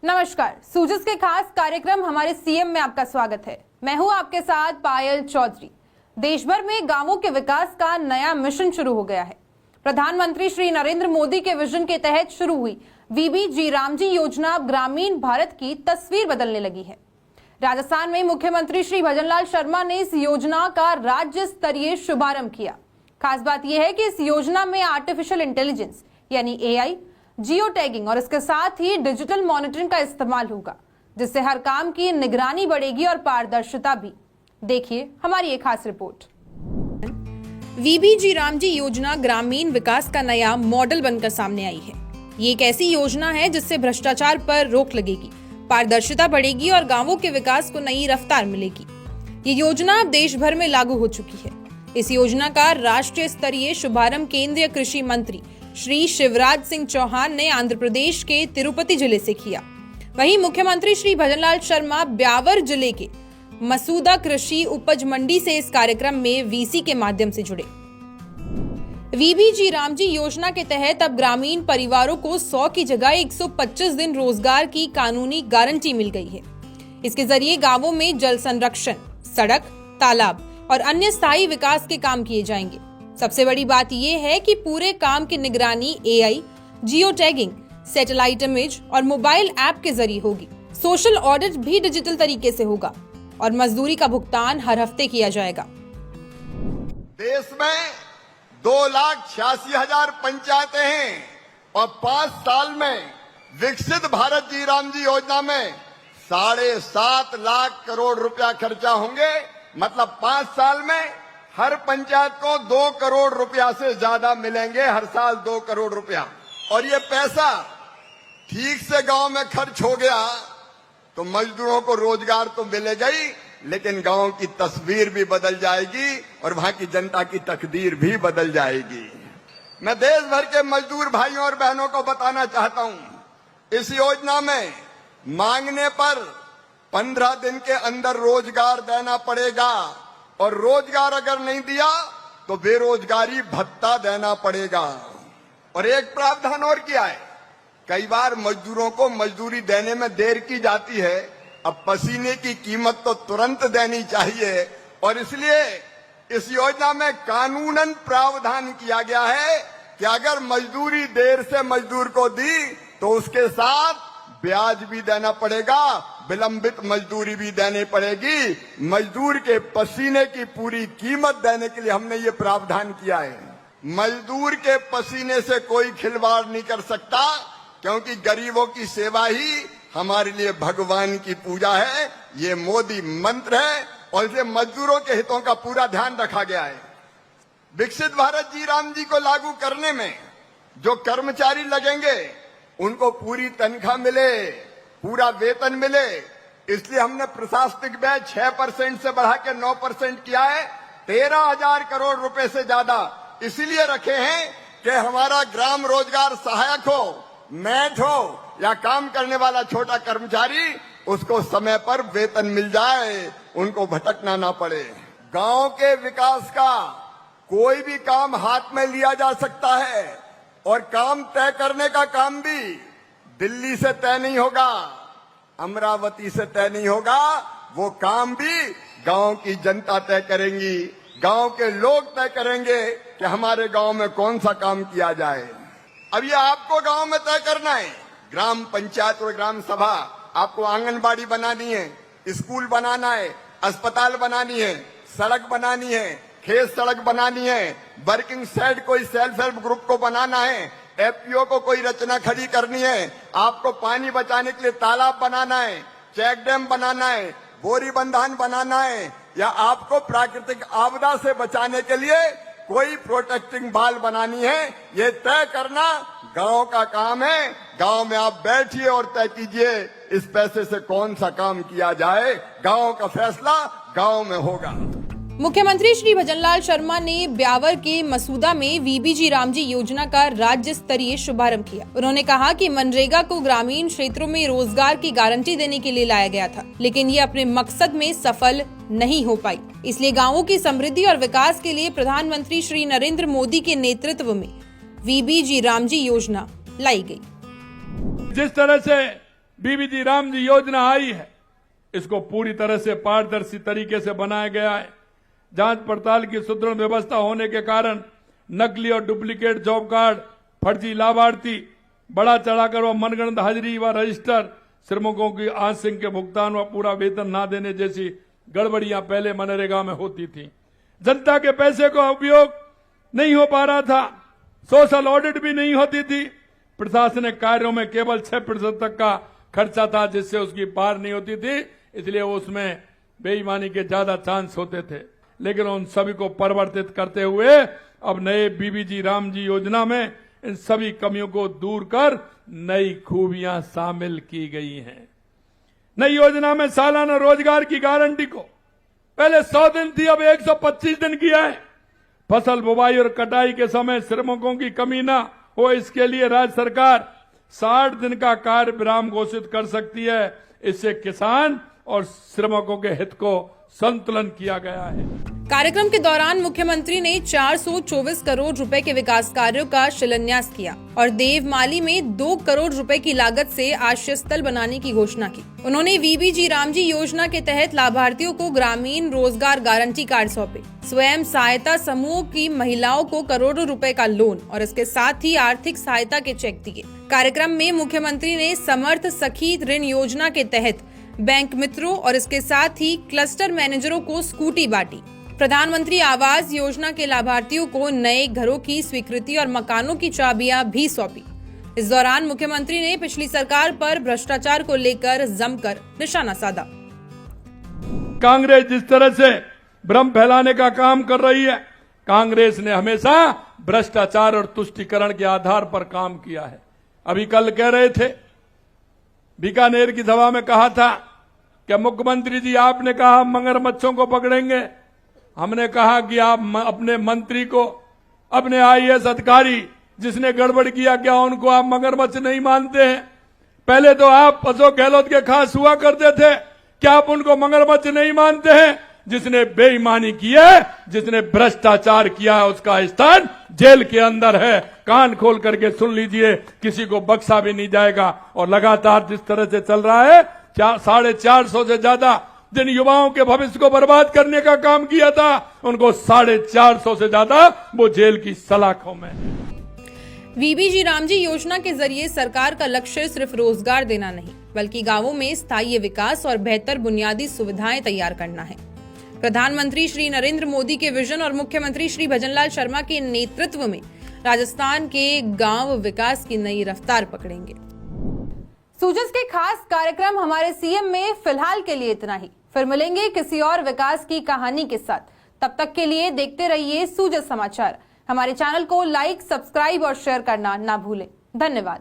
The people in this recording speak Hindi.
नमस्कार, सूजस के खास कार्यक्रम हमारे सीएम में आपका स्वागत है। मैं हूं आपके साथ पायल चौधरी। देश भर में गांवों के विकास का नया मिशन शुरू हो गया है। प्रधानमंत्री श्री नरेंद्र मोदी के विजन के तहत शुरू हुई वीबीजी रामजी योजना अब ग्रामीण भारत की तस्वीर बदलने लगी है। राजस्थान में मुख्यमंत्री श्री भजनलाल शर्मा ने इस योजना का राज्य स्तरीय शुभारंभ किया। खास बात यह है कि इस योजना में आर्टिफिशियल इंटेलिजेंस यानी एआई, जियो टैगिंग और इसके साथ ही डिजिटल मॉनिटरिंग का इस्तेमाल होगा, जिससे हर काम की निगरानी बढ़ेगी और पारदर्शिता भी। देखिए हमारी एक खास रिपोर्ट। वीबीजी रामजी योजना ग्रामीण विकास का नया मॉडल बनकर सामने आई है। ये एक ऐसी योजना है जिससे भ्रष्टाचार पर रोक लगेगी, पारदर्शिता बढ़ेगी और गांवों के विकास को नई रफ्तार मिलेगी। ये योजना अब देश भर में लागू हो चुकी है। इस योजना का राष्ट्रीय स्तरीय शुभारंभ केंद्रीय कृषि मंत्री श्री शिवराज सिंह चौहान ने आंध्र प्रदेश के तिरुपति जिले से किया। वहीं मुख्यमंत्री श्री भजनलाल शर्मा ब्यावर जिले के मसूदा कृषि उपज मंडी से इस कार्यक्रम में वीसी के माध्यम से जुड़े। वीबीजी रामजी योजना के तहत अब ग्रामीण परिवारों को 100 की जगह 125 दिन रोजगार की कानूनी गारंटी मिल गई है। इसके जरिए गांवों में जल संरक्षण, सड़क, तालाब और अन्य स्थायी विकास के काम किए जाएंगे। सबसे बड़ी बात यह है कि पूरे काम की निगरानी AI, geo tagging, satellite image और मोबाइल ऐप के जरिए होगी। सोशल ऑडिट भी डिजिटल तरीके से होगा और मजदूरी का भुगतान हर हफ्ते किया जाएगा। देश में 2,86,000 पंचायतें हैं और 5 साल में विकसित भारत जी राम जी योजना में 7.5 लाख करोड़ रुपया खर्चा होंगे। मतलब 5 साल में हर पंचायत को 2 करोड़ रुपया से ज्यादा मिलेंगे, हर साल 2 करोड़ रुपया। और ये पैसा ठीक से गांव में खर्च हो गया तो मजदूरों को रोजगार तो मिलेगा ही, लेकिन गांव की तस्वीर भी बदल जाएगी और वहां की जनता की तकदीर भी बदल जाएगी। मैं देश भर के मजदूर भाइयों और बहनों को बताना चाहता हूं, इस योजना में मांगने पर 15 दिन के अंदर रोजगार देना पड़ेगा और रोजगार अगर नहीं दिया तो बेरोजगारी भत्ता देना पड़ेगा। और एक प्रावधान और किया है, कई बार मजदूरों को मजदूरी देने में देर की जाती है। अब पसीने की कीमत तो तुरंत देनी चाहिए और इसलिए इस योजना में कानूनन प्रावधान किया गया है कि अगर मजदूरी देर से मजदूर को दी तो उसके साथ ब्याज भी देना पड़ेगा, विलंबित मजदूरी भी देनी पड़ेगी। मजदूर के पसीने की पूरी कीमत देने के लिए हमने ये प्रावधान किया है। मजदूर के पसीने से कोई खिलवाड़ नहीं कर सकता, क्योंकि गरीबों की सेवा ही हमारे लिए भगवान की पूजा है। ये मोदी मंत्र है और इसे मजदूरों के हितों का पूरा ध्यान रखा गया है। विकसित भारत जी राम जी को लागू करने में जो कर्मचारी लगेंगे उनको पूरी तनख्वाह मिले, पूरा वेतन मिले, इसलिए हमने प्रशासनिक व्यय 6% से बढ़ा के 9% किया है। 13,000 करोड़ रुपए से ज्यादा इसलिए रखे हैं कि हमारा ग्राम रोजगार सहायक हो, मैट हो या काम करने वाला छोटा कर्मचारी, उसको समय पर वेतन मिल जाए, उनको भटकना ना पड़े। गांव के विकास का कोई भी काम हाथ में लिया जा सकता है और काम तय करने का काम भी दिल्ली से तय नहीं होगा, अमरावती से तय नहीं होगा, वो काम भी गांव की जनता तय करेंगी, गांव के लोग तय करेंगे कि हमारे गांव में कौन सा काम किया जाए। अब ये आपको गांव में तय करना है। ग्राम पंचायत और ग्राम सभा आपको आंगनबाड़ी बनानी है, स्कूल बनाना है, अस्पताल बनानी है, सड़क बनानी है, खेत सड़क बनानी है, वर्किंग सेट कोई सेल्फ हेल्प ग्रुप को बनाना है, एफपीओ को कोई रचना खड़ी करनी है, आपको पानी बचाने के लिए तालाब बनाना है, चेक डैम बनाना है, बोरी बंधान बनाना है, या आपको प्राकृतिक आपदा से बचाने के लिए कोई प्रोटेक्टिंग वाल बनानी है, ये तय करना गांव का काम है। गांव में आप बैठिए और तय कीजिए इस पैसे से कौन सा काम किया जाए। गांव का फैसला गांव में होगा। मुख्यमंत्री श्री भजनलाल शर्मा ने ब्यावर के मसूदा में वीबीजी रामजी योजना का राज्य स्तरीय शुभारंभ किया। उन्होंने कहा कि मनरेगा को ग्रामीण क्षेत्रों में रोजगार की गारंटी देने के लिए लाया गया था, लेकिन ये अपने मकसद में सफल नहीं हो पाई। इसलिए गांवों की समृद्धि और विकास के लिए प्रधानमंत्री श्री नरेंद्र मोदी के नेतृत्व में वीबीजी रामजी योजना लाई गई। जिस तरह से बीबीजी राम जी योजना आई है, इसको पूरी तरह से पारदर्शी तरीके से बनाया गया है। जांच पड़ताल की सुदृढ़ व्यवस्था होने के कारण नकली और डुप्लीकेट जॉब कार्ड, फर्जी लाभार्थी, बढ़ा चढ़ाकर व मनगढ़ंत हाजिरी व रजिस्टर, श्रमिकों की आंशिक के भुगतान व पूरा वेतन ना देने जैसी गड़बड़ियां पहले मनरेगा में होती थी। जनता के पैसे का उपयोग नहीं हो पा रहा था, सोशल ऑडिट भी नहीं होती थी, प्रशासनिक कार्यों में केवल 6% तक का खर्चा था, जिससे उसकी पार नहीं होती थी, इसलिए उसमें बेईमानी के ज्यादा चांस होते थे। लेकिन उन सभी को परिवर्तित करते हुए अब नए बीबीजी राम जी योजना में इन सभी कमियों को दूर कर नई खूबियां शामिल की गई हैं। नई योजना में सालाना रोजगार की गारंटी को पहले 100 दिन थी, अब 125 दिन किया है। फसल बुवाई और कटाई के समय श्रमिकों की कमी न हो, इसके लिए राज्य सरकार 60 दिन का कार्य विराम घोषित कर सकती है। इससे किसान और श्रमिकों के हित को संतुलन किया गया है। कार्यक्रम के दौरान मुख्यमंत्री ने 424 करोड़ रुपए के विकास कार्यों का शिलान्यास किया और देवमाली में 2 करोड़ रुपए की लागत से आश्रय स्थल बनाने की घोषणा की। उन्होंने बीबीजी राम जी योजना के तहत लाभार्थियों को ग्रामीण रोजगार गारंटी कार्ड सौंपे, स्वयं सहायता समूह की महिलाओं को करोड़ों रुपए का लोन और इसके साथ ही आर्थिक सहायता के चेक दिए। कार्यक्रम में मुख्यमंत्री ने समर्थ सखी ऋण योजना के तहत बैंक मित्रों और इसके साथ ही क्लस्टर मैनेजरों को स्कूटी बांटी। प्रधानमंत्री आवास योजना के लाभार्थियों को नए घरों की स्वीकृति और मकानों की चाबियां भी सौंपी। इस दौरान मुख्यमंत्री ने पिछली सरकार पर भ्रष्टाचार को लेकर जमकर निशाना साधा। कांग्रेस जिस तरह से भ्रम फैलाने का काम कर रही है, कांग्रेस ने हमेशा भ्रष्टाचार और तुष्टीकरण के आधार पर काम किया है। अभी कल कह रहे थे, बीकानेर की सभा में कहा था कि मुख्यमंत्री जी आपने कहा मगरमच्छों को पकड़ेंगे, हमने कहा कि आप अपने मंत्री को, अपने आईएएस अधिकारी जिसने गड़बड़ किया, क्या उनको आप मगरमच्छ नहीं मानते हैं? पहले तो आप अशोक गहलोत के खास हुआ करते थे, क्या आप उनको मगरमच्छ नहीं मानते हैं? जिसने बेईमानी की है, जिसने भ्रष्टाचार किया है, उसका स्थान जेल के अंदर है। कान खोल करके सुन लीजिए, किसी को बख्शा भी नहीं जाएगा। और लगातार जिस तरह से चल रहा है, 450 से ज्यादा जिन युवाओं के भविष्य को बर्बाद करने का काम किया था, उनको 450 से ज्यादा वो जेल की सलाखों में। बीबीजी राम जी योजना के जरिए सरकार का लक्ष्य सिर्फ रोजगार देना नहीं, बल्कि गांवों में स्थायी विकास और बेहतर बुनियादी सुविधाएं तैयार करना है। प्रधानमंत्री श्री नरेंद्र मोदी के विजन और मुख्यमंत्री श्री भजनलाल शर्मा के नेतृत्व में राजस्थान के गांव विकास की नई रफ्तार पकड़ेंगे। सूजस के खास कार्यक्रम हमारे सीएम में फिलहाल के लिए इतना ही। फिर मिलेंगे किसी और विकास की कहानी के साथ। तब तक के लिए देखते रहिए सूजस समाचार। हमारे चैनल को लाइक, सब्सक्राइब और शेयर करना ना भूलें। धन्यवाद।